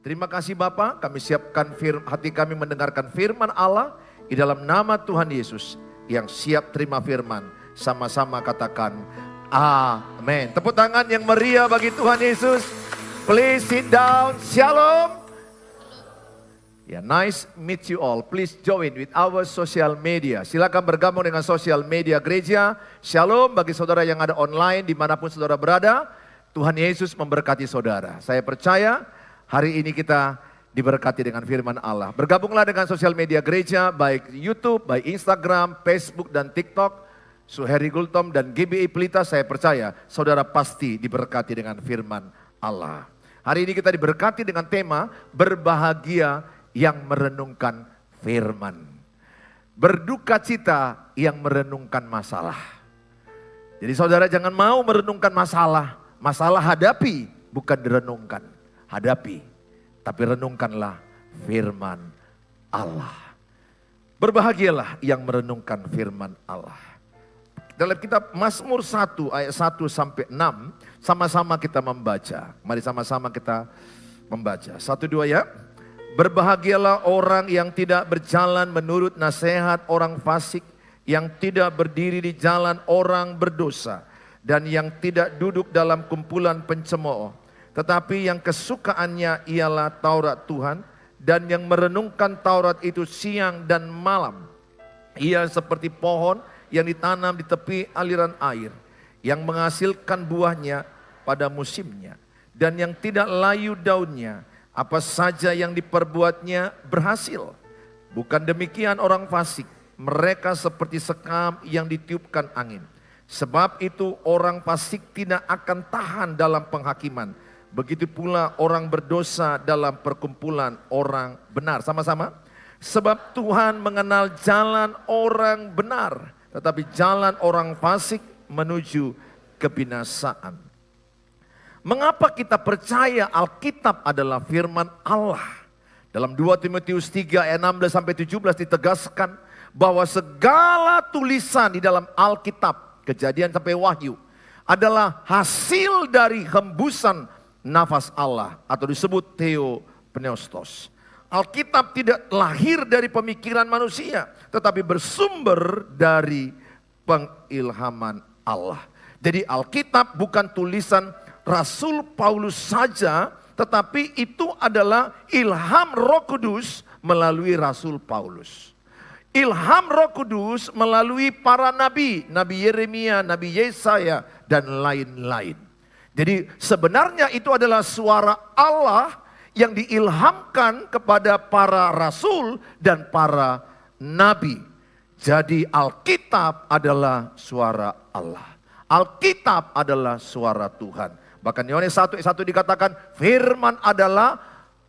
Terima kasih Bapa, kami siapkan hati kami mendengarkan firman Allah di dalam nama Tuhan Yesus yang siap terima firman. Sama-sama katakan amin. Tepuk tangan yang meriah bagi Tuhan Yesus. Please sit down. Shalom. Ya, nice meet you all. Please join with our social media. Silakan bergabung dengan sosial media gereja. Shalom bagi saudara yang ada online dimanapun saudara berada. Tuhan Yesus memberkati saudara. Saya percaya hari ini kita diberkati dengan firman Allah. Bergabunglah dengan sosial media gereja, baik YouTube, baik Instagram, Facebook, dan TikTok. Suheri Gultom dan GBI Pelita, saya percaya saudara pasti diberkati dengan firman Allah. Hari ini kita diberkati dengan tema berbahagia yang merenungkan firman. Berduka cita yang merenungkan masalah. Jadi saudara jangan mau merenungkan masalah. Masalah hadapi, bukan direnungkan. Hadapi, tapi renungkanlah firman Allah. Berbahagialah yang merenungkan firman Allah. Dalam kitab Mazmur 1 ayat 1 sampai 6, sama-sama kita membaca. Mari sama-sama kita membaca. 1, 2 ya. Berbahagialah orang yang tidak berjalan menurut nasihat orang fasik, yang tidak berdiri di jalan orang berdosa, dan yang tidak duduk dalam kumpulan pencemooh. Tetapi yang kesukaannya ialah Taurat Tuhan, dan yang merenungkan Taurat itu siang dan malam. Ia seperti pohon yang ditanam di tepi aliran air, yang menghasilkan buahnya pada musimnya, dan yang tidak layu daunnya. Apa saja yang diperbuatnya berhasil. Bukan demikian orang fasik, mereka seperti sekam yang ditiupkan angin. Sebab itu orang fasik tidak akan tahan dalam penghakiman. Begitu pula orang berdosa dalam perkumpulan orang benar. Sama-sama. Sebab Tuhan mengenal jalan orang benar, tetapi jalan orang fasik menuju kebinasaan. Mengapa kita percaya Alkitab adalah firman Allah? Dalam 2 Timotius 3 ayat 16 sampai 17 ditegaskan bahwa segala tulisan di dalam Alkitab, Kejadian sampai Wahyu, adalah hasil dari hembusan nafas Allah atau disebut Theopneustos. Alkitab tidak lahir dari pemikiran manusia, tetapi bersumber dari pengilhaman Allah. Jadi Alkitab bukan tulisan Rasul Paulus saja, tetapi itu adalah ilham Roh Kudus melalui Rasul Paulus. Ilham Roh Kudus melalui para nabi, Nabi Yeremia, Nabi Yesaya, dan lain-lain. Jadi sebenarnya itu adalah suara Allah yang diilhamkan kepada para rasul dan para nabi. Jadi Alkitab adalah suara Allah. Alkitab adalah suara Tuhan. Bahkan Yohanes 1 ayat 1 dikatakan firman adalah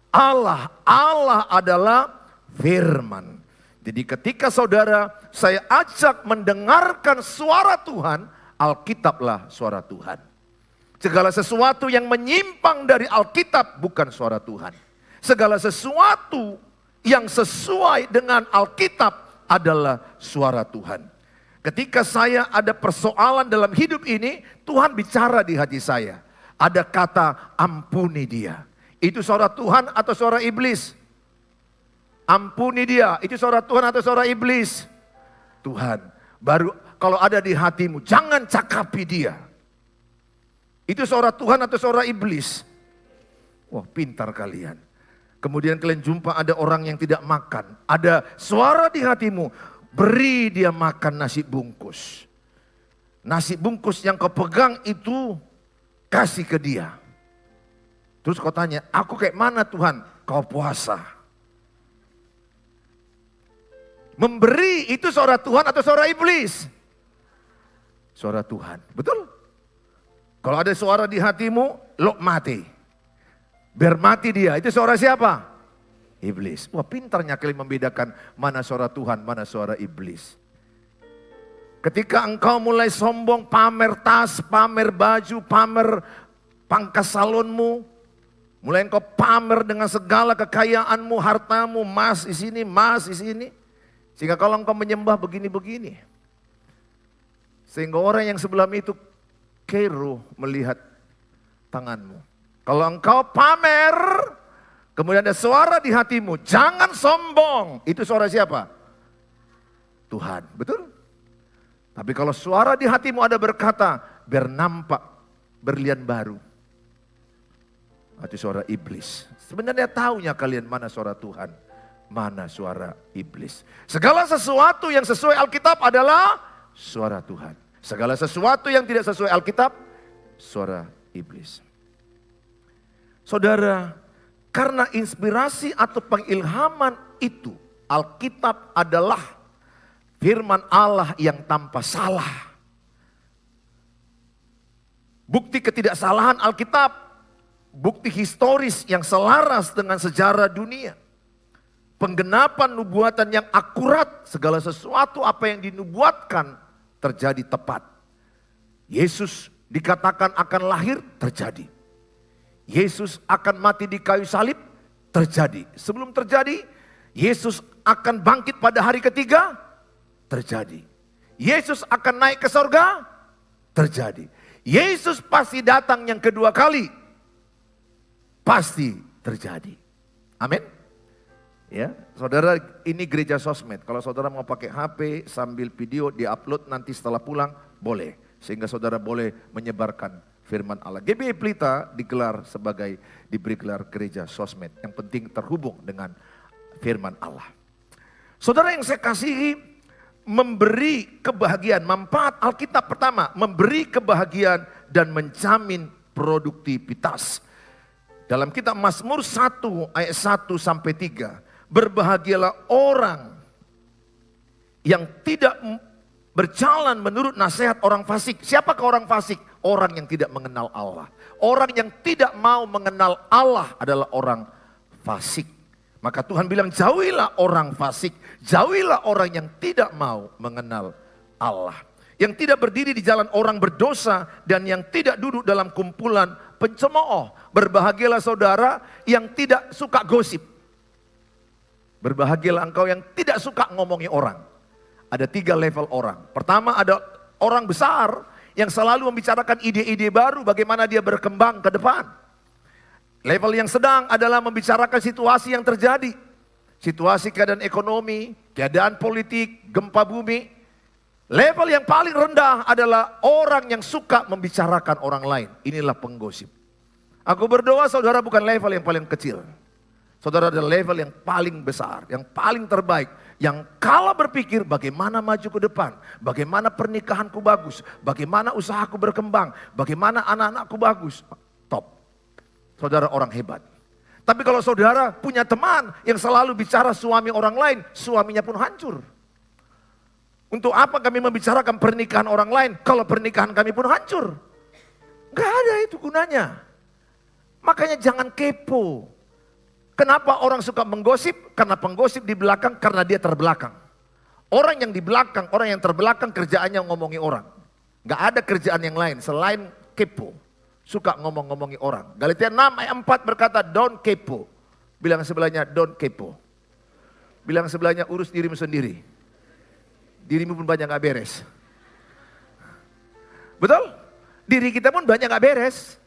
Allah. Allah adalah firman. Jadi ketika saudara saya ajak mendengarkan suara Tuhan, Alkitablah suara Tuhan. Segala sesuatu yang menyimpang dari Alkitab bukan suara Tuhan. Segala sesuatu yang sesuai dengan Alkitab adalah suara Tuhan. Ketika saya ada persoalan dalam hidup ini, Tuhan bicara di hati saya. Ada kata ampuni dia. Itu suara Tuhan atau suara iblis? Ampuni dia. Itu suara Tuhan atau suara iblis? Tuhan. Baru kalau ada di hatimu, jangan cakapi dia. Itu suara Tuhan atau suara iblis? Wah, pintar kalian. Kemudian kalian jumpa ada orang yang tidak makan. Ada suara di hatimu, beri dia makan nasi bungkus. Nasi bungkus yang kau pegang itu kasih ke dia. Terus kau tanya, aku kayak mana Tuhan? Kau puasa. Memberi itu suara Tuhan atau suara iblis? Suara Tuhan, betul? Kalau ada suara di hatimu, lo mati. Biar mati dia, itu suara siapa? Iblis. Wah, pintarnya kalian membedakan mana suara Tuhan, mana suara iblis. Ketika engkau mulai sombong, pamer tas, pamer baju, pamer pangkas salonmu, mulai engkau pamer dengan segala kekayaanmu, hartamu, emas di sini, emas di sini. Sehingga kalau engkau menyembah begini-begini, sehingga orang yang sebelah itu kero melihat tanganmu. Kalau engkau pamer, Kemudian ada suara di hatimu, jangan sombong. Itu suara siapa? Tuhan, betul? Tapi kalau suara di hatimu ada berkata, biar nampak berlian baru. Itu suara iblis. Sebenarnya taunya kalian mana suara Tuhan, mana suara iblis. Segala sesuatu yang sesuai Alkitab adalah suara Tuhan. Segala sesuatu yang tidak sesuai Alkitab, suara iblis. Saudara, karena inspirasi atau pengilhaman itu, Alkitab adalah firman Allah yang tanpa salah. Bukti ketidaksalahan Alkitab, bukti historis yang selaras dengan sejarah dunia. Penggenapan nubuatan yang akurat, segala sesuatu apa yang dinubuatkan terjadi tepat. Yesus dikatakan akan lahir, terjadi. Yesus akan mati di kayu salib, terjadi. Sebelum terjadi, Yesus akan bangkit pada hari ketiga, terjadi. Yesus akan naik ke sorga, terjadi. Yesus pasti datang yang kedua kali, pasti terjadi. Amin. Ya, saudara, ini gereja sosmed. Kalau saudara mau pakai HP sambil video diupload nanti setelah pulang, boleh. Sehingga saudara boleh menyebarkan firman Allah. GBI Pelita diberi gelar gereja sosmed. Yang penting terhubung dengan firman Allah. Saudara yang saya kasihi, memberi kebahagiaan, manfaat Alkitab pertama, memberi kebahagiaan dan menjamin produktivitas. Dalam kitab Mazmur 1 ayat 1 sampai 3, berbahagialah orang yang tidak berjalan menurut nasihat orang fasik. Siapakah orang fasik? Orang yang tidak mengenal Allah. Orang yang tidak mau mengenal Allah adalah orang fasik. Maka Tuhan bilang, jauhilah orang fasik, jauhilah orang yang tidak mau mengenal Allah. Yang tidak berdiri di jalan orang berdosa dan yang tidak duduk dalam kumpulan pencemooh. Berbahagialah saudara yang tidak suka gosip. Berbahagialah engkau yang tidak suka ngomongi orang. Ada 3 level orang. Pertama ada orang besar yang selalu membicarakan ide-ide baru bagaimana dia berkembang ke depan. Level yang sedang adalah membicarakan situasi yang terjadi. Situasi keadaan ekonomi, keadaan politik, gempa bumi. Level yang paling rendah adalah orang yang suka membicarakan orang lain. Inilah penggosip. Aku berdoa saudara bukan level yang paling kecil. Saudara adalah level yang paling besar, yang paling terbaik. Yang kalau berpikir bagaimana maju ke depan, bagaimana pernikahanku bagus, bagaimana usahaku berkembang, bagaimana anak-anakku bagus. Top. Saudara orang hebat. Tapi kalau saudara punya teman yang selalu bicara suami orang lain, suaminya pun hancur. Untuk apa kami membicarakan pernikahan orang lain kalau pernikahan kami pun hancur? Gak ada itu gunanya. Makanya jangan kepo. Kenapa orang suka menggosip? Karena penggosip di belakang, karena dia terbelakang. Orang yang di belakang, orang yang terbelakang kerjaannya ngomongi orang. Gak ada kerjaan yang lain selain kepo. Suka ngomong-ngomongi orang. Galatia 6 ayat 4 berkata, don't kepo. Bilang sebelahnya, don't kepo. Bilang sebelahnya, urus dirimu sendiri. Dirimu pun banyak gak beres. Betul? Diri kita pun banyak gak beres.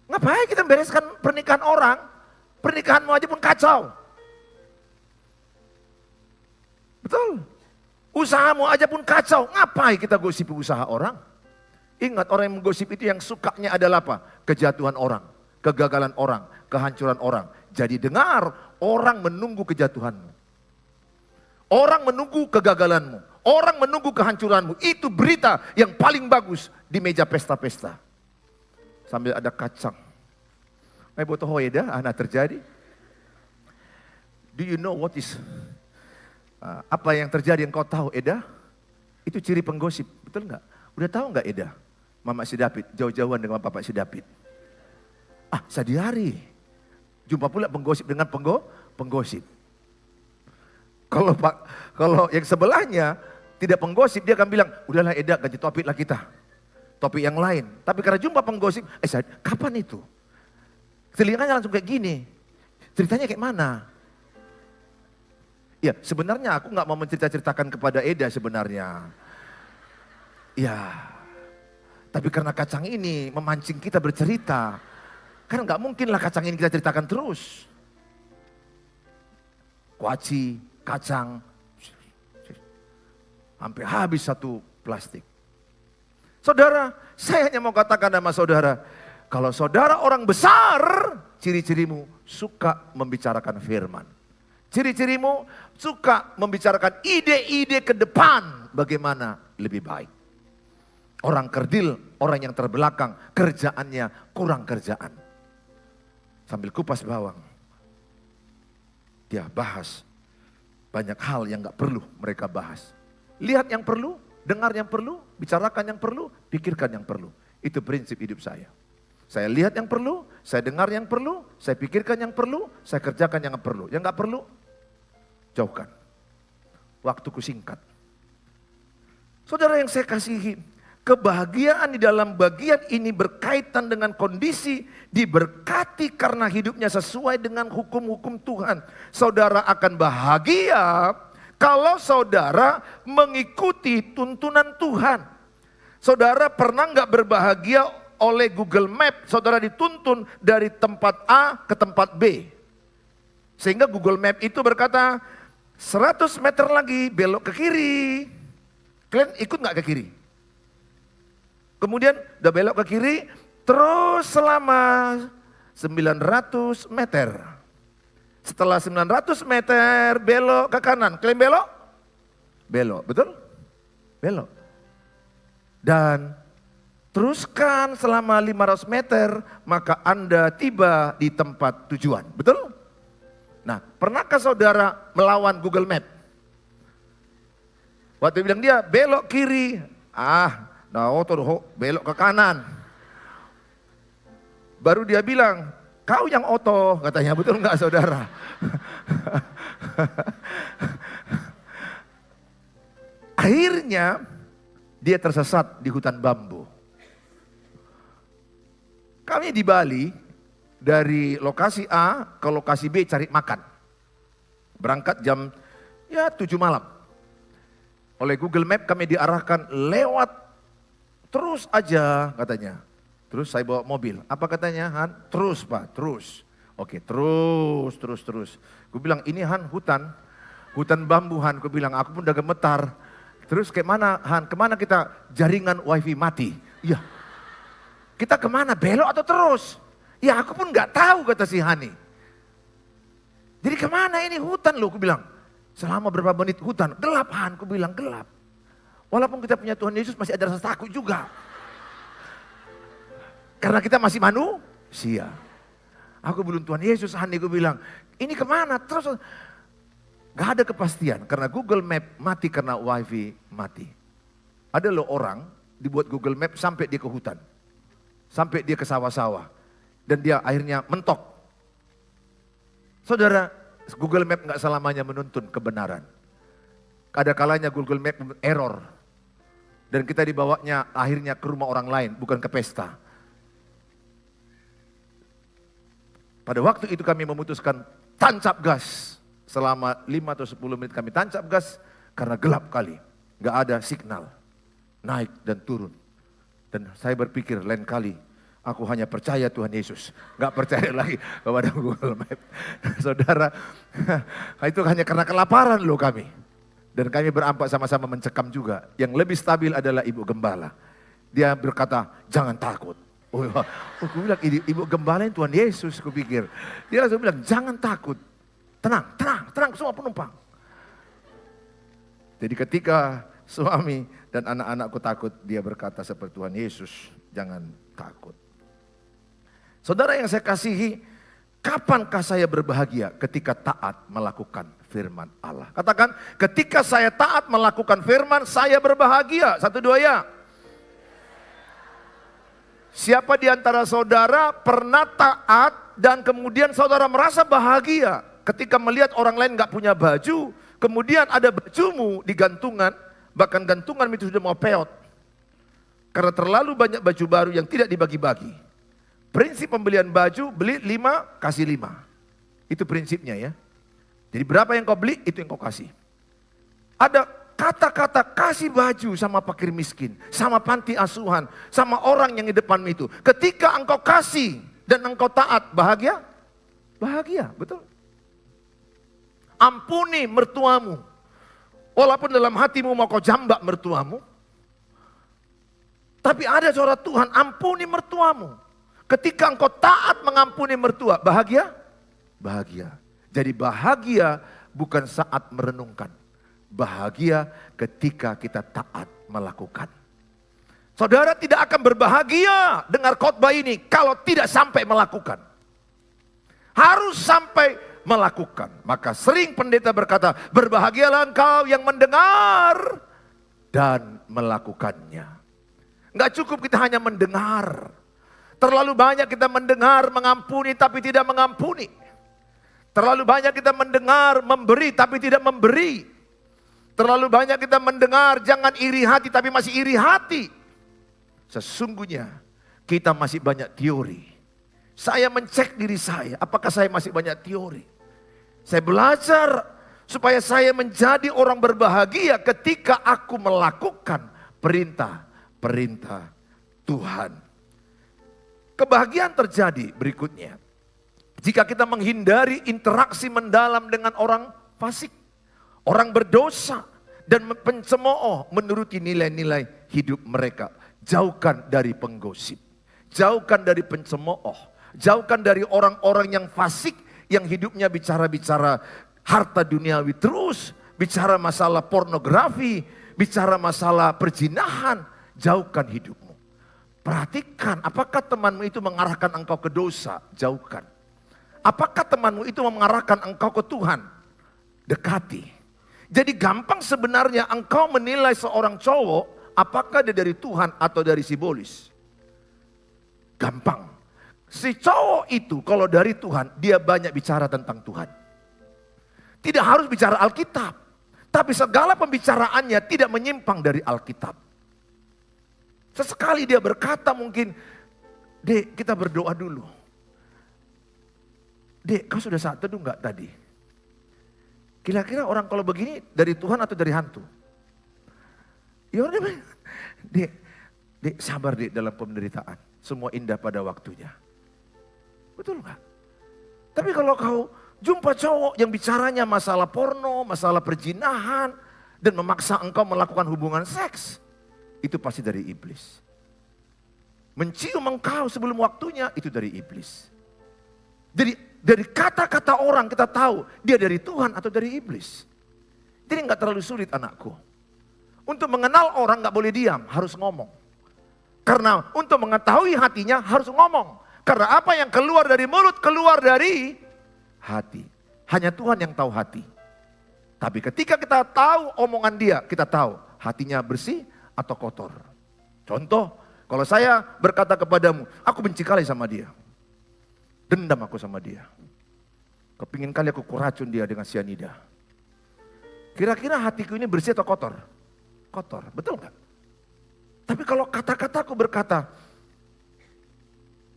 Ngapain kita bereskan pernikahan orang? Pernikahanmu aja pun kacau. Betul? Usahamu aja pun kacau. Ngapain kita gosipi usaha orang? Ingat, orang yang menggosip itu yang sukanya adalah apa? Kejatuhan orang, kegagalan orang, kehancuran orang. Jadi dengar, orang menunggu kejatuhanmu. Orang menunggu kegagalanmu. Orang menunggu kehancuranmu. Itu berita yang paling bagus di meja pesta-pesta. Sambil ada kacang. Boto hoeda, anak terjadi. Do you know what is apa yang terjadi yang kau tahu, Eda? Itu ciri penggosip, betul nggak? Udah tahu nggak, Eda? Mama si David, jauh-jauhan dengan Bapak si David. Sehari-hari jumpa pula penggosip dengan penggosip. Kalau yang sebelahnya tidak penggosip, dia akan bilang, udahlah Eda, ganti topik lah kita. Topik yang lain. Tapi karena jumpa penggosip, kapan itu? Telinganya langsung kayak gini. Ceritanya kayak mana? Ya sebenarnya aku gak mau menceritakan kepada Eda sebenarnya. Ya. Tapi karena kacang ini memancing kita bercerita. Kan gak mungkin lah kacang ini kita ceritakan terus. kuaci, kacang, hampir habis satu plastik. Saudara, saya hanya mau katakan sama saudara, kalau saudara orang besar, ciri-cirimu suka membicarakan firman. Ciri-cirimu suka membicarakan ide-ide ke depan bagaimana lebih baik. Orang kerdil, orang yang terbelakang, kerjaannya kurang kerjaan. Sambil kupas bawang, dia bahas banyak hal yang gak perlu mereka bahas. Lihat yang perlu, dengar yang perlu, bicarakan yang perlu, pikirkan yang perlu. Itu prinsip hidup saya. Saya lihat yang perlu, saya dengar yang perlu, saya pikirkan yang perlu, saya kerjakan yang perlu. Yang gak perlu, jauhkan. Waktuku singkat. Saudara yang saya kasihi, kebahagiaan di dalam bagian ini berkaitan dengan kondisi diberkati karena hidupnya sesuai dengan hukum-hukum Tuhan. Saudara akan bahagia kalau saudara mengikuti tuntunan Tuhan. Saudara pernah nggak berbahagia oleh Google Map? Saudara dituntun dari tempat A ke tempat B. Sehingga Google Map itu berkata 100 meter lagi belok ke kiri. Kalian ikut nggak ke kiri? Kemudian udah belok ke kiri, terus selama 900 meter. Setelah 900 meter belok ke kanan. Kalian belok? Belok, betul? Belok. Dan teruskan selama 500 meter, maka Anda tiba di tempat tujuan. Betul? Nah, pernahkah saudara melawan Google Map? Waktu bilang dia belok kiri, nah belok ke kanan. Baru dia bilang, kau yang oto, katanya. Betul nggak saudara? Akhirnya dia tersesat di hutan bambu. Kami di Bali, dari lokasi A ke lokasi B cari makan. Berangkat jam 7 malam. Oleh Google Map kami diarahkan lewat terus aja katanya. Terus saya bawa mobil. Apa katanya Han? Terus Pak, terus. Oke, terus. Gue bilang ini Han hutan bambu Han. Gue bilang aku pun udah gemetar. Terus kemana Han? Kemana kita? Jaringan wifi mati. Iya. Kita kemana? Belok atau terus? Ya aku pun gak tahu kata si Hani. Jadi kemana ini hutan loh? Gue bilang. Selama berapa menit hutan? Gelap Han, gue bilang gelap. Walaupun kita punya Tuhan Yesus masih ada rasa takut juga. Karena kita masih manusia. Aku belum Tuhan Yesus, Hani gue bilang, ini kemana? Terus gak ada kepastian karena Google Map mati karena wifi mati. Ada loh orang dibuat Google Map sampai dia ke hutan. Sampai dia ke sawah-sawah. Dan dia akhirnya mentok. Saudara, Google Map gak selamanya menuntun kebenaran. Ada kalanya Google Map error. Dan kita dibawanya akhirnya ke rumah orang lain, bukan ke pesta. Pada waktu itu kami memutuskan tancap gas. Selama 5 atau 10 menit kami tancap gas karena gelap kali. Gak ada signal. Naik dan turun. Dan saya berpikir lain kali aku hanya percaya Tuhan Yesus. Gak percaya lagi kepada Google Map. Saudara, itu hanya karena kelaparan loh kami. Dan kami berampak sama-sama mencekam juga. Yang lebih stabil adalah Ibu Gembala. Dia berkata, jangan takut. Aku bilang, Ibu Gembala ini Tuhan Yesus, aku pikir. Dia langsung bilang, jangan takut. Tenang semua penumpang. Jadi ketika suami dan anak-anakku takut, dia berkata seperti Tuhan Yesus, jangan takut. Saudara yang saya kasihi, kapankah saya berbahagia ketika taat melakukan firman Allah? Katakan, ketika saya taat melakukan firman, saya berbahagia. 1, 2 ya. Siapa di antara saudara pernah taat dan kemudian saudara merasa bahagia ketika melihat orang lain gak punya baju, kemudian ada bajumu di gantungan, bahkan gantungan itu sudah mau peot. Karena terlalu banyak baju baru yang tidak dibagi-bagi. Prinsip pembelian baju, beli 5, kasih 5. Itu prinsipnya ya. Jadi berapa yang kau beli, itu yang kau kasih. Ada kata-kata kasih baju sama fakir miskin, sama panti asuhan, sama orang yang di depanmu itu. Ketika engkau kasih dan engkau taat, bahagia? Bahagia, betul. ampuni mertuamu. Walaupun dalam hatimu mau kau jambak mertuamu. Tapi ada suara Tuhan, ampuni mertuamu. Ketika engkau taat mengampuni mertua, bahagia? Bahagia. Jadi bahagia bukan saat merenungkan. Bahagia ketika kita taat melakukan. Saudara tidak akan berbahagia dengar khotbah ini kalau tidak sampai melakukan. Harus sampai melakukan. Maka sering pendeta berkata, berbahagialah engkau yang mendengar dan melakukannya. Enggak cukup kita hanya mendengar. Terlalu banyak kita mendengar mengampuni tapi tidak mengampuni. Terlalu banyak kita mendengar memberi tapi tidak memberi. Terlalu banyak kita mendengar jangan iri hati tapi masih iri hati. Sesungguhnya kita masih banyak teori. Saya mencek diri saya, apakah saya masih banyak teori. Saya belajar supaya saya menjadi orang berbahagia ketika aku melakukan perintah-perintah Tuhan. Kebahagiaan terjadi berikutnya. Jika kita menghindari interaksi mendalam dengan orang fasik, orang berdosa, dan pencemooh menuruti nilai-nilai hidup mereka. Jauhkan dari penggosip, jauhkan dari pencemooh, jauhkan dari orang-orang yang fasik, yang hidupnya bicara-bicara harta duniawi terus, bicara masalah pornografi, bicara masalah perzinahan, jauhkan hidupmu. Perhatikan apakah temanmu itu mengarahkan engkau ke dosa, jauhkan. Apakah temanmu itu mengarahkan engkau ke Tuhan, dekati. Jadi gampang sebenarnya engkau menilai seorang cowok, apakah dia dari Tuhan atau dari sibolis. Gampang. Si cowok itu kalau dari Tuhan, dia banyak bicara tentang Tuhan. Tidak harus bicara Alkitab. Tapi segala pembicaraannya tidak menyimpang dari Alkitab. Sesekali dia berkata mungkin, Dek kita berdoa dulu. Dek kau sudah saat teduh enggak tadi? Kira-kira orang kalau begini dari Tuhan atau dari hantu? Ya udah, Dek sabar Dek dalam penderitaan. Semua indah pada waktunya. Betul enggak? Tapi kalau kau jumpa cowok yang bicaranya masalah porno, masalah perzinahan, dan memaksa engkau melakukan hubungan seks, itu pasti dari iblis. Mencium engkau sebelum waktunya, itu dari iblis. Jadi dari kata-kata orang kita tahu dia dari Tuhan atau dari iblis. Jadi nggak terlalu sulit anakku. Untuk mengenal orang nggak boleh diam, harus ngomong. Karena untuk mengetahui hatinya harus ngomong. Karena apa yang keluar dari mulut keluar dari hati. Hanya Tuhan yang tahu hati. Tapi ketika kita tahu omongan dia, kita tahu hatinya bersih atau kotor. Contoh, kalau saya berkata kepadamu, aku benci kali sama dia. Dendam aku sama dia. Kepingin kali aku kuracun dia dengan sianida. Kira-kira hatiku ini bersih atau kotor? Kotor, betul nggak? Tapi kalau kata-kataku berkata,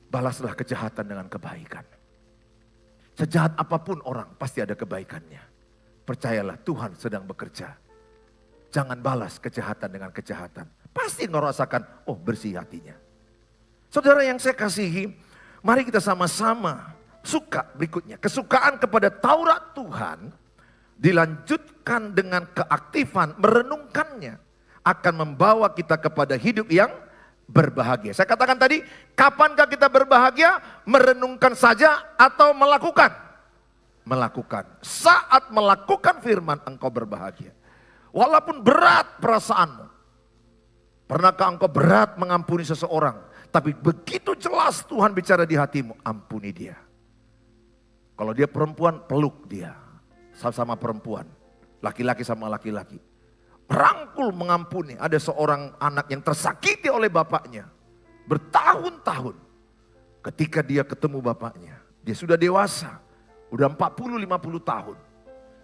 balaslah kejahatan dengan kebaikan. Sejahat apapun orang pasti ada kebaikannya. Percayalah Tuhan sedang bekerja. Jangan balas kejahatan dengan kejahatan. Pasti engkau rasakan, oh bersih hatinya. Saudara yang saya kasihi, mari kita sama-sama suka berikutnya. Kesukaan kepada Taurat Tuhan dilanjutkan dengan keaktifan merenungkannya. Akan membawa kita kepada hidup yang berbahagia. Saya katakan tadi, kapankah kita berbahagia? Merenungkan saja atau melakukan? Melakukan. Saat melakukan firman engkau berbahagia. Walaupun berat perasaanmu. Pernahkah engkau berat mengampuni seseorang? Tapi begitu jelas Tuhan bicara di hatimu, ampuni dia. Kalau dia perempuan, peluk dia. Sama-sama perempuan. Laki-laki sama laki-laki. Rangkul mengampuni. Ada seorang anak yang tersakiti oleh bapaknya. Bertahun-tahun. Ketika dia ketemu bapaknya. Dia sudah dewasa. Udah 40-50 tahun.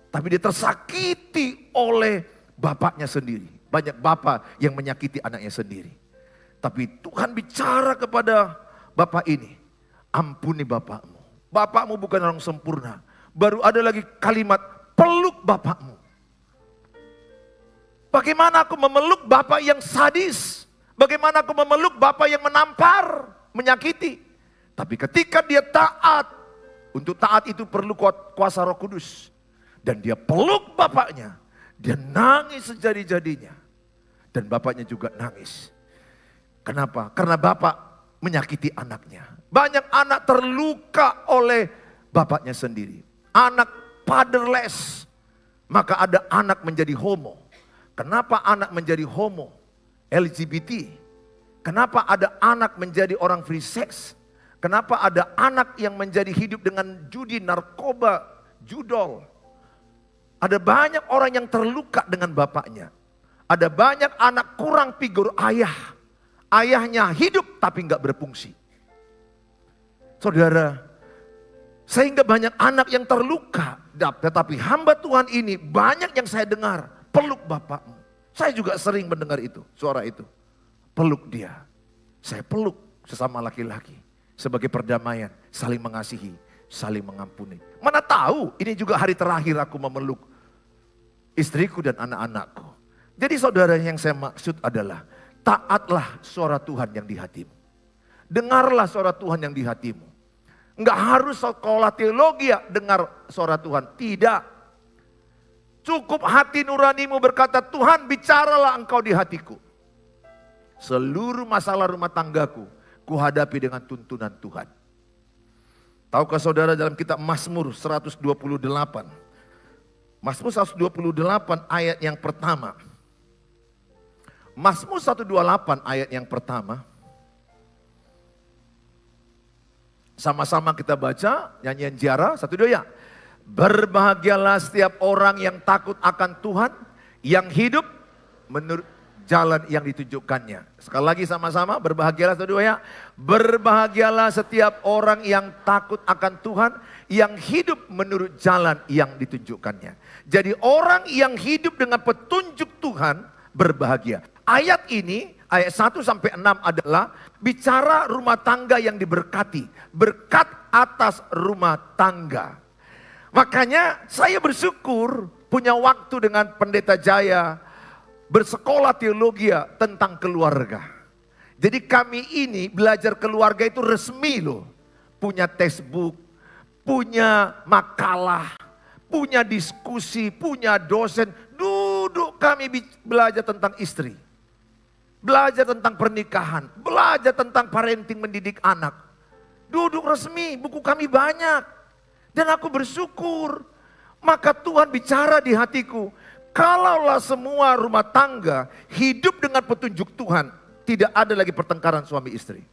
Tapi dia tersakiti oleh bapaknya sendiri. Banyak bapak yang menyakiti anaknya sendiri. Tapi Tuhan bicara kepada bapak ini. Ampuni bapakmu. Bapakmu bukan orang sempurna. Baru ada lagi kalimat, peluk bapakmu. Bagaimana aku memeluk bapak yang sadis? Bagaimana aku memeluk bapak yang menampar, menyakiti? Tapi ketika dia taat, untuk taat itu perlu kuasa Roh Kudus. Dan dia peluk bapaknya. Dia nangis sejadi-jadinya. Dan bapaknya juga nangis. Kenapa? Karena bapak menyakiti anaknya. Banyak anak terluka oleh bapaknya sendiri. Anak fatherless. Maka ada anak menjadi homo. Kenapa anak menjadi homo? LGBT. Kenapa ada anak menjadi orang free sex? Kenapa ada anak yang menjadi hidup dengan judi, narkoba, judol? Ada banyak orang yang terluka dengan bapaknya. Ada banyak anak kurang figur ayah. Ayahnya hidup tapi nggak berfungsi. Saudara, sehingga banyak anak yang terluka. Tetapi hamba Tuhan ini banyak yang saya dengar, peluk bapakmu. Saya juga sering mendengar itu, suara itu. Peluk dia. Saya peluk sesama laki-laki. Sebagai perdamaian, saling mengasihi, saling mengampuni. Mana tahu ini juga hari terakhir aku memeluk istriku dan anak-anakku. Jadi saudara, yang saya maksud adalah taatlah suara Tuhan yang di hatimu. Dengarlah suara Tuhan yang di hatimu. Enggak harus sekolah teologi ya dengar suara Tuhan. Tidak. Cukup hati nuranimu berkata, Tuhan bicaralah engkau di hatiku. Seluruh masalah rumah tanggaku kuhadapi dengan tuntunan Tuhan. Tahukah saudara dalam kitab Mazmur 128. Mazmur 128 ayat yang pertama. Mazmur 128 ayat yang pertama. Sama-sama kita baca nyanyian Ziarah 1 2 ya. Berbahagialah setiap orang yang takut akan Tuhan, yang hidup menurut jalan yang ditunjukkannya. Sekali lagi sama-sama, berbahagialah 1 2 ya. Berbahagialah setiap orang yang takut akan Tuhan, yang hidup menurut jalan yang ditunjukkannya. Jadi orang yang hidup dengan petunjuk Tuhan berbahagia. Ayat ini, ayat 1 sampai 6 adalah bicara rumah tangga yang diberkati. Berkat atas rumah tangga. Makanya saya bersyukur punya waktu dengan Pendeta Jaya bersekolah teologi tentang keluarga. Jadi kami ini belajar keluarga itu resmi loh. Punya textbook, punya makalah, punya diskusi, punya dosen. Duduk kami belajar tentang istri. Belajar tentang pernikahan, belajar tentang parenting mendidik anak. Duduk resmi, buku kami banyak. Dan aku bersyukur, maka Tuhan bicara di hatiku. Kalaulah semua rumah tangga hidup dengan petunjuk Tuhan, tidak ada lagi pertengkaran suami istri.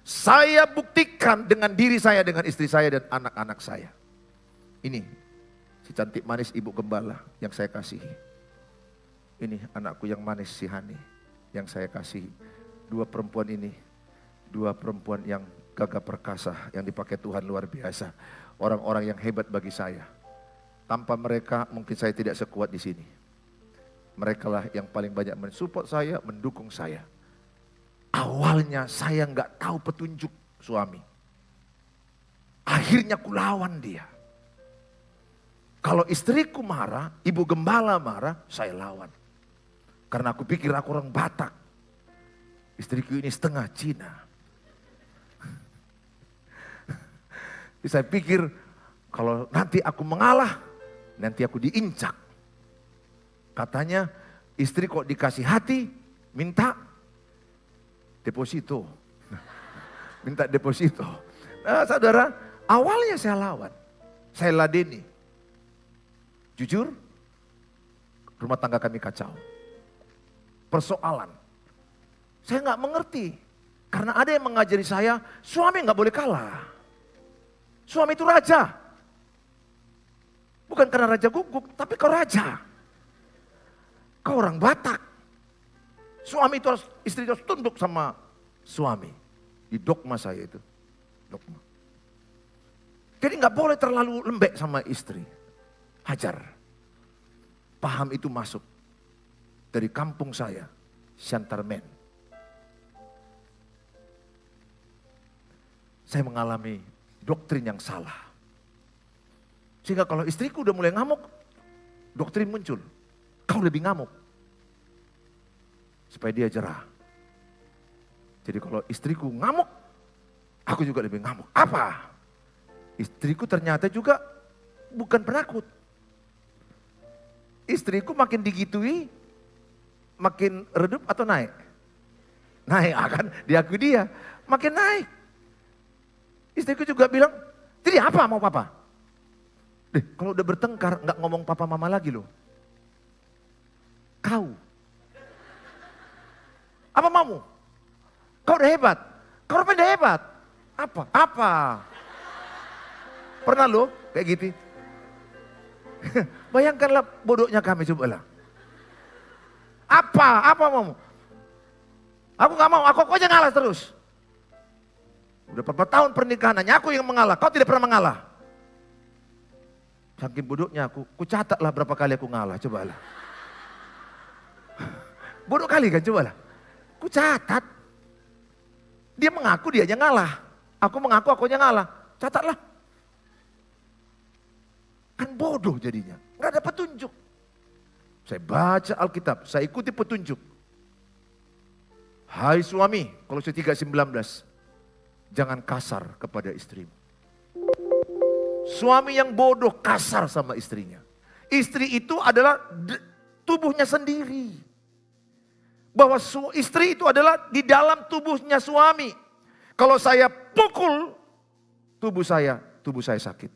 Saya buktikan dengan diri saya, dengan istri saya dan anak-anak saya. Ini si cantik manis ibu gembala yang saya kasihi. Ini anakku yang manis si Hani yang saya kasihi. Dua perempuan ini, dua perempuan yang gagah perkasa yang dipakai Tuhan luar biasa. Orang-orang yang hebat bagi saya. Tanpa mereka mungkin saya tidak sekuat di sini. Mereka lah yang paling banyak mensupport saya, mendukung saya. Awalnya saya nggak tahu petunjuk suami. Akhirnya kulawan dia. Kalau istriku marah, ibu gembala marah, saya lawan. Karena aku pikir aku orang Batak. Istriku ini setengah Cina. Saya pikir kalau nanti aku mengalah, nanti aku diincak. Katanya istri kok dikasih hati, minta deposito. Minta deposito. Nah, saudara, awalnya saya lawan. Saya ladeni. Jujur, rumah tangga kami kacau. Persoalan. Saya nggak mengerti. Karena ada yang mengajari saya, suami nggak boleh kalah. Suami itu raja. Bukan karena raja guguk, tapi kau raja. Kau orang Batak. Suami itu harus, istri itu harus tunduk sama suami. Di dogma saya itu. Dogma. Jadi nggak boleh terlalu lembek sama istri. Hajar. Paham itu masuk. Dari kampung saya, Shantarmen. Saya mengalami doktrin yang salah. Sehingga kalau istriku udah mulai ngamuk, doktrin muncul. Kau lebih ngamuk. Supaya dia jerah. Jadi kalau istriku ngamuk, aku juga lebih ngamuk. Apa? Istriku ternyata juga bukan penakut. Istriku makin digitui, makin redup atau naik? Naik, akan diakui dia, makin naik. Istriku juga bilang, jadi apa mau papa? Kalau udah bertengkar, nggak ngomong papa mama lagi loh. Kau. Apa maumu? Kau udah hebat. Kau udah hebat. Apa? Apa? Pernah lo kayak gitu? Bayangkanlah bodohnya kami, cobalah. Apa maumu? Aku gak mau, aku aja ngalah terus. Udah berapa tahun pernikahan, hanya aku yang mengalah, kau tidak pernah mengalah. Saking bodohnya aku catatlah berapa kali aku ngalah, cobalah. Bodoh kali kan, cobalah. Ku catat. Dia mengaku dia aja ngalah. Aku mengaku aku aja ngalah. Catatlah. Kan bodoh jadinya. Nggak ada petunjuk. Saya baca Alkitab, saya ikuti petunjuk. Hai suami, Kolose 3:19. Jangan kasar kepada istrimu. Suami yang bodoh kasar sama istrinya. Istri itu adalah tubuhnya sendiri. Bahwa istri itu adalah di dalam tubuhnya suami. Kalau saya pukul tubuh saya sakit.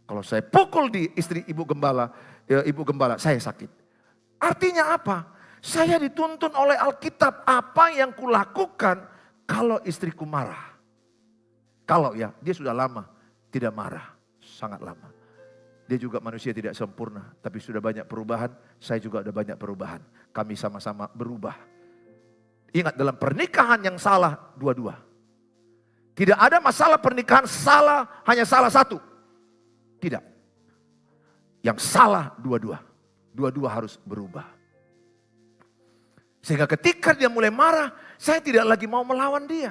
Kalau saya pukul di istri ibu gembala, saya sakit. Artinya apa? Saya dituntun oleh Alkitab apa yang kulakukan kalau istriku marah. Kalau ya, dia sudah lama tidak marah, sangat lama. Dia juga manusia tidak sempurna, tapi sudah banyak perubahan, saya juga ada banyak perubahan. Kami sama-sama berubah. Ingat, dalam pernikahan yang salah, dua-dua. Tidak ada masalah pernikahan salah, hanya salah satu. Tidak. Yang salah dua-dua. Dua-dua harus berubah. Sehingga ketika dia mulai marah, saya tidak lagi mau melawan dia.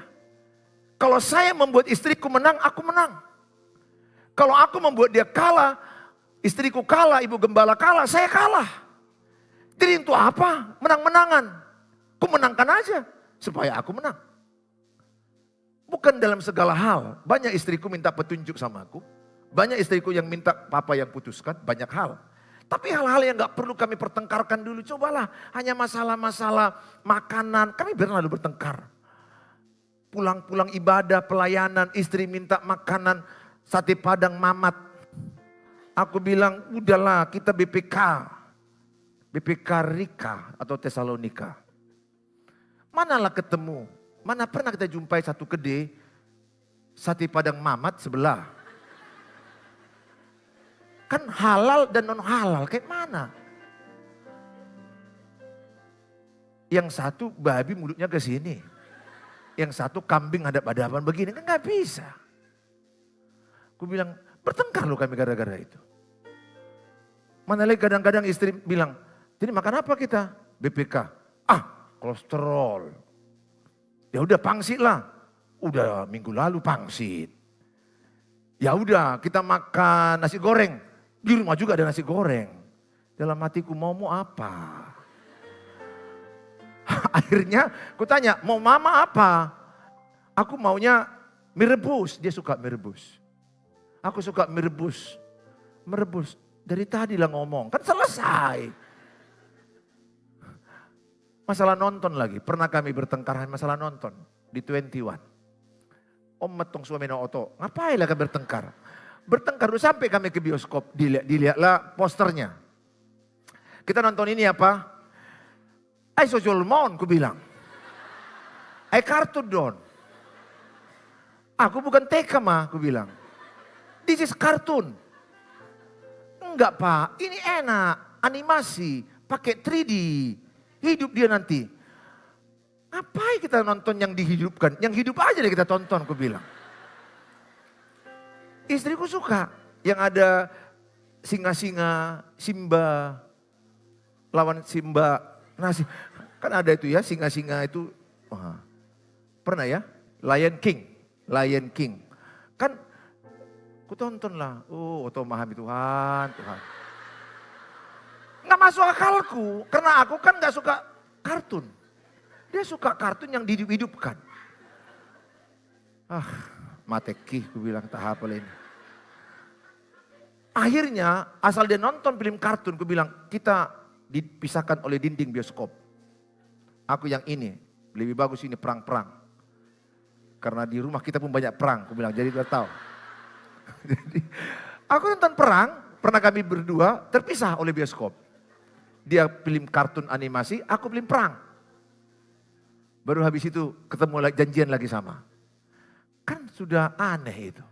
Kalau saya membuat istriku menang, aku menang. Kalau aku membuat dia kalah, istriku kalah, ibu gembala kalah, saya kalah. Jadi untuk apa? Menang-menangan. Aku menangkan aja supaya aku menang. Bukan dalam segala hal. Banyak istriku minta petunjuk sama aku. Banyak istriku yang minta papa yang putuskan, banyak hal. Tapi hal-hal yang gak perlu kami pertengkarkan dulu. Cobalah, hanya masalah-masalah makanan. Kami pernah lalu bertengkar. Pulang-pulang ibadah, pelayanan, istri minta makanan, sate padang mamat. Aku bilang, udahlah kita BPK Rika atau Tesalonika. Manalah ketemu, mana pernah kita jumpai satu kedai, sate padang mamat sebelah. Kan halal dan non halal, kayak mana? Yang satu babi mulutnya ke sini. Yang satu kambing hadap-hadapan begini, kan gak bisa. Aku bilang, bertengkar loh kami gara-gara itu. Mana lagi kadang-kadang istri bilang, jadi makan apa kita? BPK. Kolesterol. Ya udah pangsit lah. Udah minggu lalu pangsit. Ya udah kita makan nasi goreng. Di rumah juga ada nasi goreng. Dalam hatiku mau apa? Akhirnya aku tanya, mau mama apa? Aku maunya mie rebus. Dia suka mie rebus. Aku suka mie rebus. Merebus. Dari tadi lah ngomong. Kan selesai. Masalah nonton lagi. Pernah kami bertengkar masalah nonton. Di 21. Om metong suami na oto. Ngapain lah kami bertengkar? Bertengkar dulu sampai kami ke bioskop. Dilihatlah posternya. Kita nonton ini apa? Ay social mon, ku bilang. Ay kartun don. Aku bukan TK mah, ku bilang. This is kartun. Enggak pak, ini enak. Animasi, pakai 3D. Hidup dia nanti. Ngapain kita nonton yang dihidupkan? Yang hidup aja deh kita tonton, ku bilang. Istriku suka yang ada singa-singa, Simba, lawan Simba. Nah, kan ada itu ya singa-singa itu. Pernah ya? Lion King. Kan ku tonton lah. Oto memahami Tuhan. Nggak masuk akalku. Karena aku kan nggak suka kartun. Dia suka kartun yang dihidup-hidupkan. Mateki, aku bilang tahap ini. Akhirnya asal dia nonton film kartun, aku bilang kita dipisahkan oleh dinding bioskop. Aku yang ini, lebih bagus ini perang-perang. Karena di rumah kita pun banyak perang, aku bilang, jadi udah tahu. Jadi, aku nonton perang, pernah kami berdua terpisah oleh bioskop. Dia film kartun animasi, aku film perang. Baru habis itu ketemu lagi, janjian lagi sama. Kan sudah aneh itu.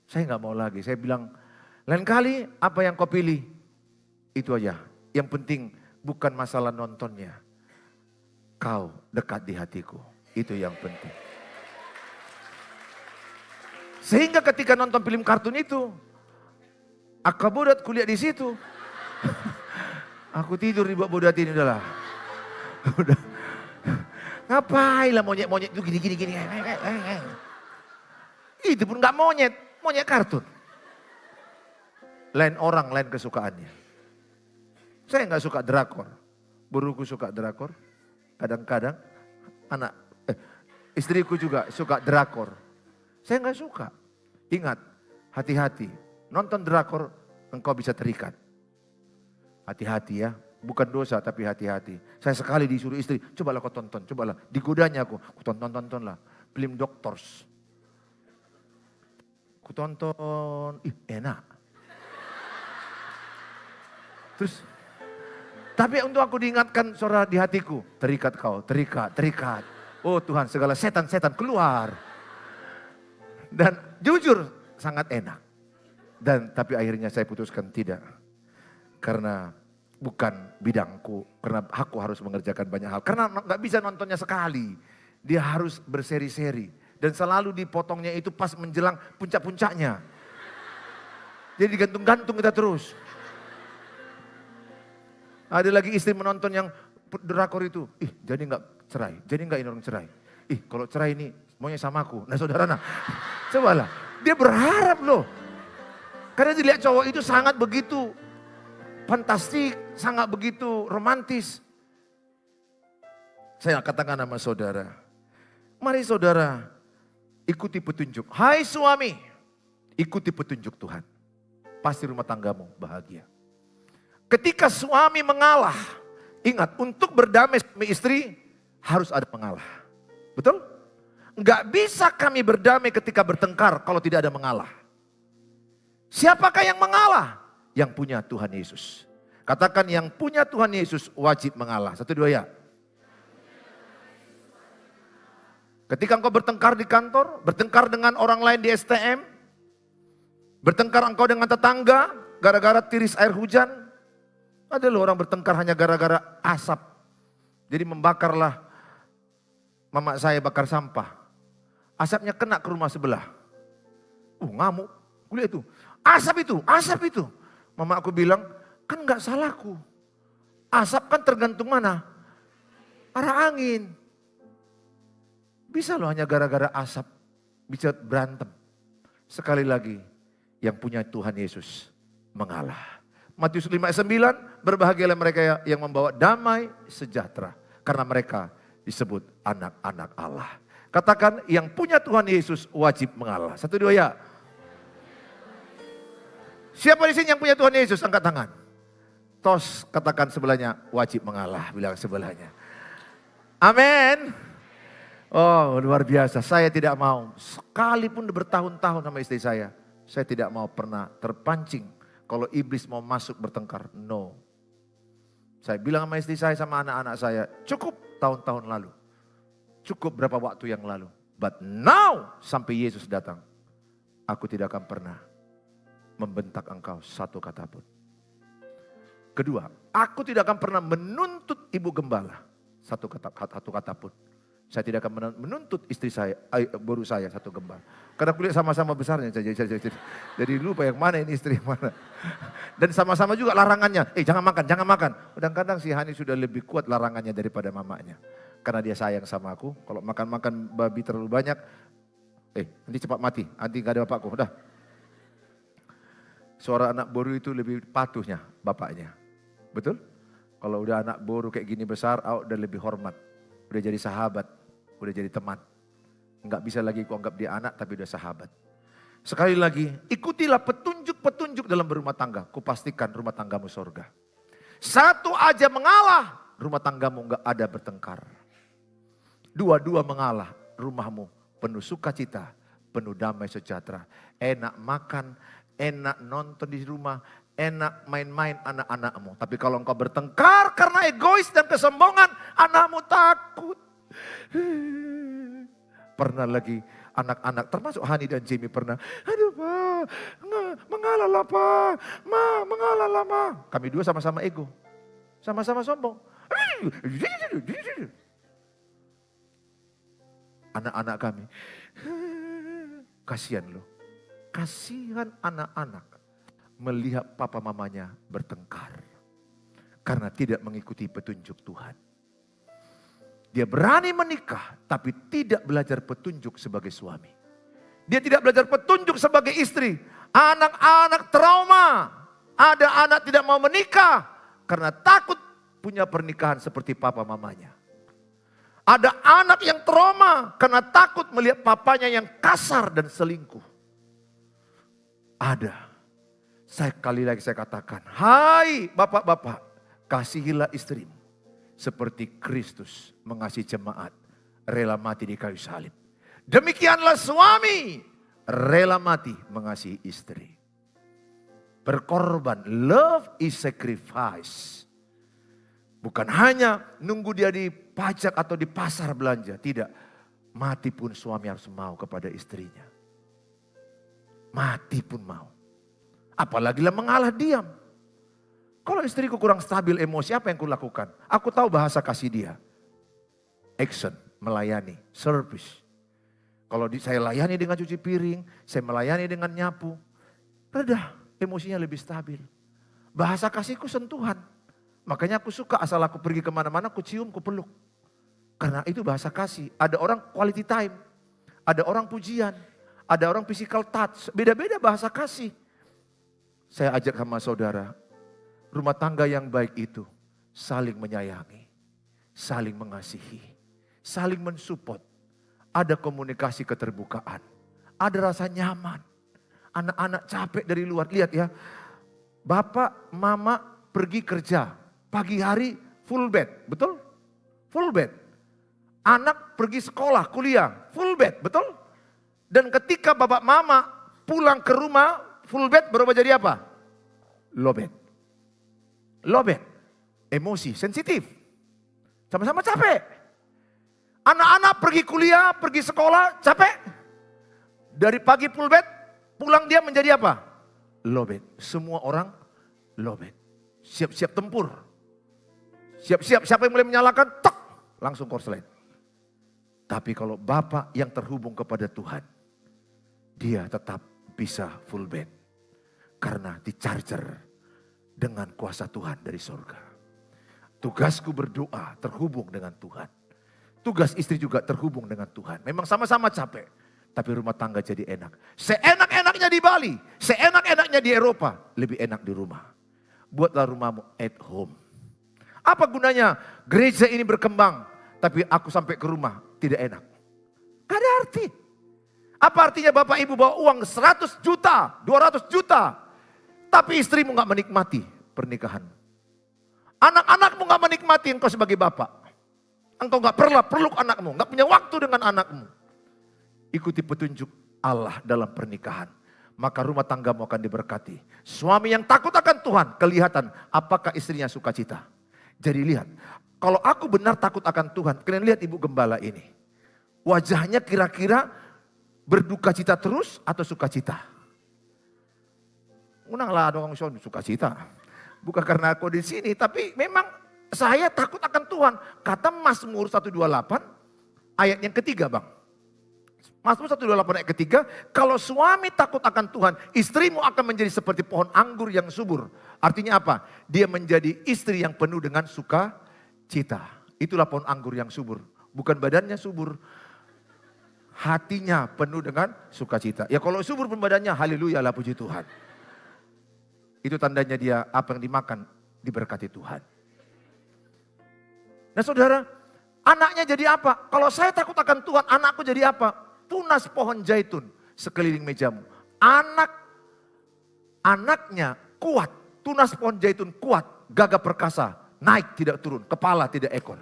Saya nggak mau lagi, saya bilang, lain kali apa yang kau pilih, itu aja. Yang penting bukan masalah nontonnya. Kau dekat di hatiku, itu yang penting. Sehingga ketika nonton film kartun itu, akabodat kuliah di situ. Aku tidur di bawah bodat ini udahlah. Udah. Ngapain lah monyet-monyet itu gini-gini. Itu pun gak monyet kartun. Lain orang, lain kesukaannya. Saya gak suka drakor. Buruku suka drakor. Kadang-kadang istriku juga suka drakor. Saya gak suka. Ingat, hati-hati. Nonton drakor, engkau bisa terikat. Hati-hati ya. Bukan dosa tapi hati-hati. Saya sekali disuruh istri, cobalah kau tonton, cobalah. Digodanya aku tonton lah. Film Doctors. Aku tonton, enak. Terus, tapi untuk aku diingatkan suara di hatiku. Terikat kau, terikat. Oh Tuhan, segala setan keluar. Dan jujur sangat enak. Tapi akhirnya saya putuskan tidak. Karena bukan bidangku. Karena aku harus mengerjakan banyak hal. Karena gak bisa nontonnya sekali. Dia harus berseri-seri. Dan selalu dipotongnya itu pas menjelang puncak-puncaknya. Jadi digantung-gantung kita terus. Ada lagi istri menonton yang drakor itu. Jadi gak cerai. Jadi gak ini orang cerai. Kalau cerai ini maunya sama aku. Nah saudara, cobalah. Dia berharap loh. Karena dilihat cowok itu sangat begitu fantastik, sangat begitu romantis. Saya katakan sama saudara, mari saudara ikuti petunjuk. Hai suami, ikuti petunjuk Tuhan. Pasti rumah tanggamu bahagia. Ketika suami mengalah, ingat untuk berdamai suami istri harus ada mengalah. Betul? Enggak bisa kami berdamai ketika bertengkar kalau tidak ada mengalah. Siapakah yang mengalah? Yang punya Tuhan Yesus. Katakan yang punya Tuhan Yesus wajib mengalah. 1, 2 ya. Ketika engkau bertengkar di kantor, bertengkar dengan orang lain di STM, bertengkar engkau dengan tetangga, gara-gara tiris air hujan. Ada loh orang bertengkar hanya gara-gara asap. Jadi membakarlah, mama saya bakar sampah. Asapnya kena ke rumah sebelah. Ngamuk. Kulihat itu. Asap itu. Mama aku bilang, kan gak salahku. Asap kan tergantung mana? Arah angin. Bisa loh hanya gara-gara asap. Bisa berantem. Sekali lagi, yang punya Tuhan Yesus mengalah. Matius 5 ayat 9, berbahagialah mereka yang membawa damai sejahtera. Karena mereka disebut anak-anak Allah. Katakan yang punya Tuhan Yesus wajib mengalah. 1, 2 ya. Siapa di sini yang punya Tuhan Yesus? Angkat tangan. Tos, katakan sebelahnya wajib mengalah. Bilang sebelahnya. Amin. Oh luar biasa. Saya tidak mau. Sekalipun bertahun-tahun sama istri saya tidak mau pernah terpancing. Kalau iblis mau masuk bertengkar. No. Saya bilang sama istri saya sama anak-anak saya. Cukup tahun-tahun lalu. Cukup berapa waktu yang lalu. But now sampai Yesus datang. Aku tidak akan pernah membentak engkau satu kata pun. Kedua, aku tidak akan pernah menuntut ibu gembala satu kata pun. Saya tidak akan menuntut istri saya, baru saya satu gembala. Karena kuliah sama-sama besarnya, jadi lupa yang mana ini istri yang mana. Dan sama-sama juga larangannya, jangan makan. Kadang-kadang si Hani sudah lebih kuat larangannya daripada mamanya. Karena dia sayang sama aku, kalau makan-makan babi terlalu banyak, nanti cepat mati, nanti gak ada bapakku, udah. Suara anak boru itu lebih patuhnya bapaknya. Betul? Kalau udah anak boru kayak gini besar, udah lebih hormat. Udah jadi sahabat, udah jadi teman. Enggak bisa lagi ku anggap dia anak tapi udah sahabat. Sekali lagi, ikutilah petunjuk petunjuk dalam berumah tangga, kupastikan rumah tanggamu surga. Satu aja mengalah, rumah tanggamu enggak ada bertengkar. Dua-dua mengalah, rumahmu penuh sukacita, penuh damai sejahtera. Enak makan, enak nonton di rumah, enak main-main anak-anakmu. Tapi kalau engkau bertengkar karena egois dan kesombongan, anakmu takut. Pernah lagi anak-anak, termasuk Hani dan Jimmy pernah, aduh pa, mengalah lah pa, ma, mengalah lah ma. Kami dua sama-sama ego, sama-sama sombong. Anak-anak kami, kasihan loh, kasihan anak-anak melihat papa mamanya bertengkar karena tidak mengikuti petunjuk Tuhan. Dia berani menikah tapi tidak belajar petunjuk sebagai suami. Dia tidak belajar petunjuk sebagai istri. Anak-anak trauma. Ada anak tidak mau menikah karena takut punya pernikahan seperti papa mamanya. Ada anak yang trauma karena takut melihat papanya yang kasar dan selingkuh. Ada. Sekali lagi saya katakan, hai bapak-bapak, kasihilah istrimu seperti Kristus mengasihi jemaat, rela mati di kayu salib. Demikianlah suami rela mati mengasihi istri. Berkorban, love is sacrifice. Bukan hanya nunggu dia di pajak atau di pasar belanja, tidak. Mati pun suami harus mau kepada istrinya. Mati pun mau. Apalagi lah mengalah diam. Kalau istriku kurang stabil emosi, apa yang kulakukan? Aku tahu bahasa kasih dia. Action, melayani, service. Kalau saya layani dengan cuci piring, saya melayani dengan nyapu. Reda, emosinya lebih stabil. Bahasa kasihku sentuhan. Makanya aku suka asal aku pergi kemana-mana, aku cium, aku peluk. Karena itu bahasa kasih. Ada orang quality time, ada orang pujian, ada orang physical touch. Beda-beda bahasa kasih. Saya ajak sama saudara, rumah tangga yang baik itu saling menyayangi, saling mengasihi, saling mensupport. Ada komunikasi keterbukaan, ada rasa nyaman. Anak-anak capek dari luar, lihat ya. Bapak, mama pergi kerja, pagi hari full bed, betul? Full bed. Anak pergi sekolah, kuliah, full bed, betul? Dan ketika bapak mama pulang ke rumah, full bed berubah jadi apa? Low bed. Low bed, emosi, sensitif. Sama-sama capek. Anak-anak pergi kuliah, pergi sekolah, capek. Dari pagi full bed, pulang dia menjadi apa? Low bed. Semua orang low bed. Siap-siap tempur. Siap-siap, siapa yang mulai menyalakan, tok, langsung korslet. Tapi kalau Bapak yang terhubung kepada Tuhan, dia tetap bisa full bed. Karena di-charger dengan kuasa Tuhan dari surga. Tugasku berdoa terhubung dengan Tuhan. Tugas istri juga terhubung dengan Tuhan. Memang sama-sama capek. Tapi rumah tangga jadi enak. Seenak-enaknya di Bali. Seenak-enaknya di Eropa. Lebih enak di rumah. Buatlah rumahmu at home. Apa gunanya gereja ini berkembang. Tapi aku sampai ke rumah tidak enak. Gak ada arti. Apa artinya Bapak Ibu bawa uang 100 juta, 200 juta. Tapi istrimu gak menikmati pernikahan. Anak-anakmu gak menikmati engkau sebagai bapak. Engkau gak pernah peluk anakmu, gak punya waktu dengan anakmu. Ikuti petunjuk Allah dalam pernikahan. Maka rumah tanggamu akan diberkati. Suami yang takut akan Tuhan, kelihatan apakah istrinya sukacita. Jadi lihat, kalau aku benar takut akan Tuhan, kalian lihat ibu gembala ini. Wajahnya kira-kira berduka cita terus atau sukacita? Unanglah dong sukacita. Bukan karena aku di sini, tapi memang saya takut akan Tuhan. Kata Mazmur 128 ayat yang ketiga bang. Mazmur 128 ayat ketiga, kalau suami takut akan Tuhan, istrimu akan menjadi seperti pohon anggur yang subur. Artinya apa? Dia menjadi istri yang penuh dengan sukacita. Itulah pohon anggur yang subur. Bukan badannya subur, hatinya penuh dengan sukacita. Ya kalau subur pun badannya, haleluya lah puji Tuhan. Itu tandanya dia apa yang dimakan diberkati Tuhan. Nah saudara, anaknya jadi apa? Kalau saya takut akan Tuhan, anakku jadi apa? Tunas pohon zaitun sekeliling mejamu. Anak Anaknya kuat, tunas pohon zaitun kuat, gagah perkasa, naik tidak turun, kepala tidak ekor.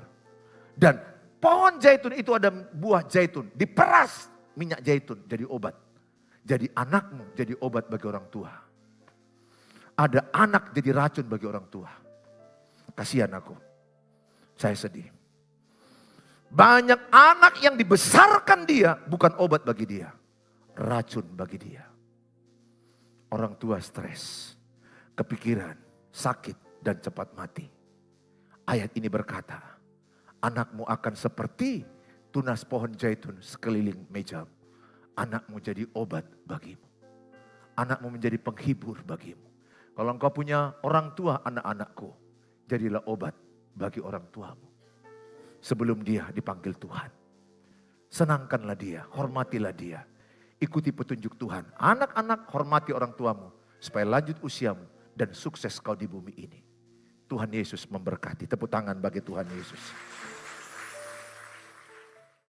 Dan pohon zaitun itu ada buah zaitun, diperas minyak zaitun jadi obat. Jadi anakmu jadi obat bagi orang tua. Ada anak jadi racun bagi orang tua. Kasihan aku, saya sedih. Banyak anak yang dibesarkan dia bukan obat bagi dia, racun bagi dia. Orang tua stres, kepikiran, sakit dan cepat mati. Ayat ini berkata, anakmu akan seperti tunas pohon zaitun sekeliling mejamu. Anakmu jadi obat bagimu. Anakmu menjadi penghibur bagimu. Kalau engkau punya orang tua anak-anakku, jadilah obat bagi orang tuamu. Sebelum dia dipanggil Tuhan. Senangkanlah dia, hormatilah dia. Ikuti petunjuk Tuhan. Anak-anak hormati orang tuamu. Supaya lanjut usiamu dan sukses kau di bumi ini. Tuhan Yesus memberkati. Tepuk tangan bagi Tuhan Yesus.